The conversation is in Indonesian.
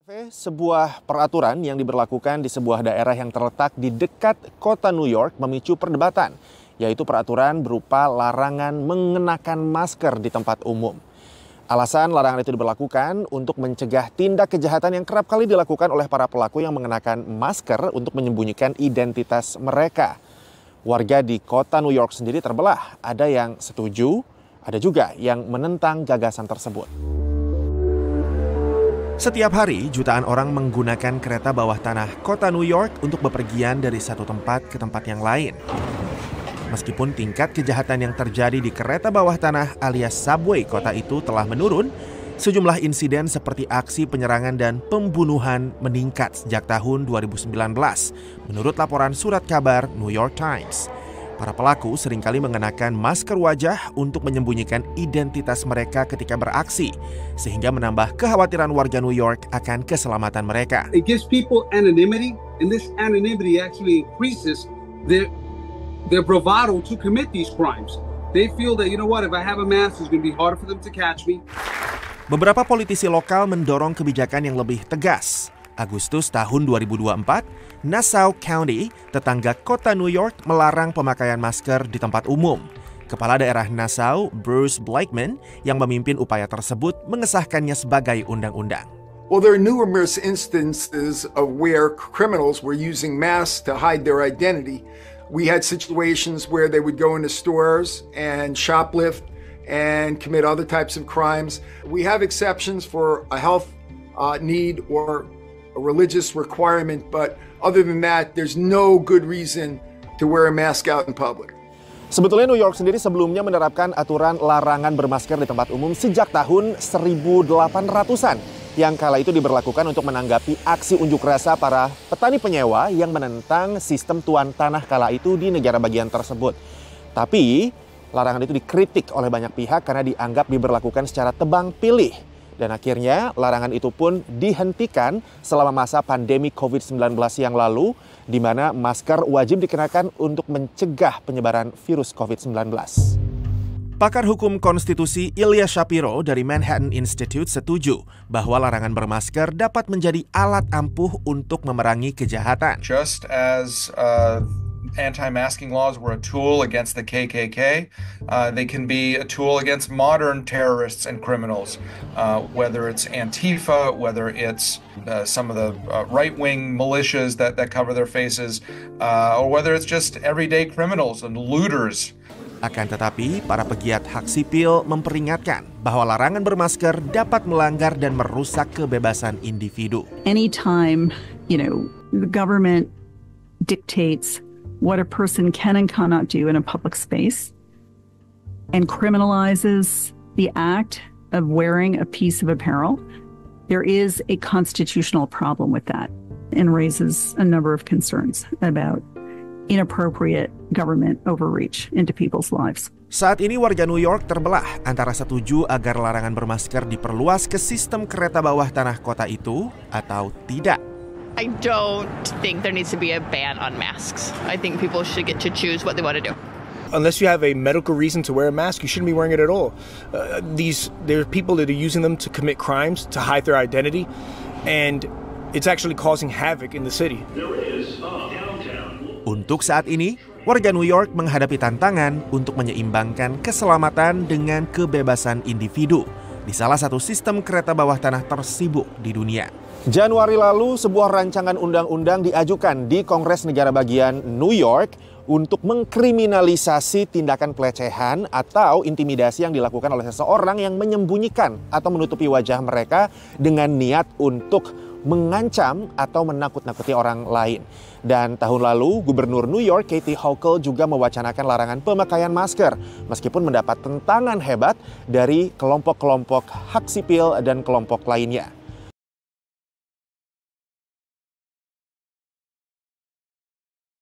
Sebuah peraturan yang diberlakukan di sebuah daerah yang terletak di dekat kota New York memicu perdebatan, yaitu peraturan berupa larangan mengenakan masker di tempat umum. Alasan larangan itu diberlakukan untuk mencegah tindak kejahatan yang kerap kali dilakukan oleh para pelaku yang mengenakan masker untuk menyembunyikan identitas mereka. Warga di kota New York sendiri terbelah, ada yang setuju, ada juga yang menentang gagasan tersebut. Setiap hari, jutaan orang menggunakan kereta bawah tanah kota New York untuk bepergian dari satu tempat ke tempat yang lain. Meskipun tingkat kejahatan yang terjadi di kereta bawah tanah alias subway kota itu telah menurun, sejumlah insiden seperti aksi penyerangan dan pembunuhan meningkat sejak tahun 2019, menurut laporan surat kabar New York Times. Para pelaku seringkali mengenakan masker wajah untuk menyembunyikan identitas mereka ketika beraksi, sehingga menambah kekhawatiran warga New York akan keselamatan mereka. It gives people anonymity, and this anonymity actually increases their bravado to commit these crimes. They feel that, you know what, if I have a mask, it's going to be harder for them to catch me. Beberapa politisi lokal mendorong kebijakan yang lebih tegas. Agustus tahun 2024, Nassau County, tetangga kota New York, melarang pemakaian masker di tempat umum. Kepala daerah Nassau, Bruce Blakeman, yang memimpin upaya tersebut, mengesahkannya sebagai undang-undang. Well, there are numerous instances of where criminals were using masks to hide their identity. We had situations where they would go into stores and shoplift and commit other types of crimes. We have exceptions for a health need or a religious requirement, but other than that, there's no good reason to wear a mask out in public. Sebetulnya New York sendiri sebelumnya menerapkan aturan larangan bermasker di tempat umum sejak tahun 1800-an, yang kala itu diberlakukan untuk menanggapi aksi unjuk rasa para petani penyewa yang menentang sistem tuan tanah kala itu di negara bagian tersebut. Tapi larangan itu dikritik oleh banyak pihak karena dianggap diberlakukan secara tebang pilih. Dan akhirnya larangan itu pun dihentikan selama masa pandemi COVID-19 yang lalu, di mana masker wajib dikenakan untuk mencegah penyebaran virus COVID-19. Pakar hukum konstitusi Ilya Shapiro dari Manhattan Institute setuju bahwa larangan bermasker dapat menjadi alat ampuh untuk memerangi kejahatan. Just as anti-masking laws were a tool against the KKK, they can be a tool against modern terrorists and criminals, whether it's Antifa, whether it's some of the right-wing militias that cover their faces, or whether it's just everyday criminals and looters. Akan tetapi, para pegiat hak sipil memperingatkan bahwa larangan bermasker dapat melanggar dan merusak kebebasan individu. Anytime, the government dictates what a person can and cannot do in a public space and criminalizes the act of wearing a piece of apparel, there is a constitutional problem with that and raises a number of concerns about inappropriate government overreach into people's lives. Saat ini warga New York terbelah antara setuju agar larangan bermasker diperluas ke sistem kereta bawah tanah kota itu atau tidak. I don't think there needs to be a ban on masks. I think people should get to choose what they want to do. Unless you have a medical reason to wear a mask, you shouldn't be wearing it at all. There are people that are using them to commit crimes, to hide their identity, and it's actually causing havoc in the city. Untuk saat ini, warga New York menghadapi tantangan untuk menyeimbangkan keselamatan dengan kebebasan individu di salah satu sistem kereta bawah tanah tersibuk di dunia. Januari lalu, sebuah rancangan undang-undang diajukan di Kongres Negara Bagian New York untuk mengkriminalisasi tindakan pelecehan atau intimidasi yang dilakukan oleh seseorang yang menyembunyikan atau menutupi wajah mereka dengan niat untuk mengancam atau menakut-nakuti orang lain. Dan tahun lalu, Gubernur New York Kathy Hochul juga mewacanakan larangan pemakaian masker, meskipun mendapat tentangan hebat dari kelompok-kelompok hak sipil dan kelompok lainnya.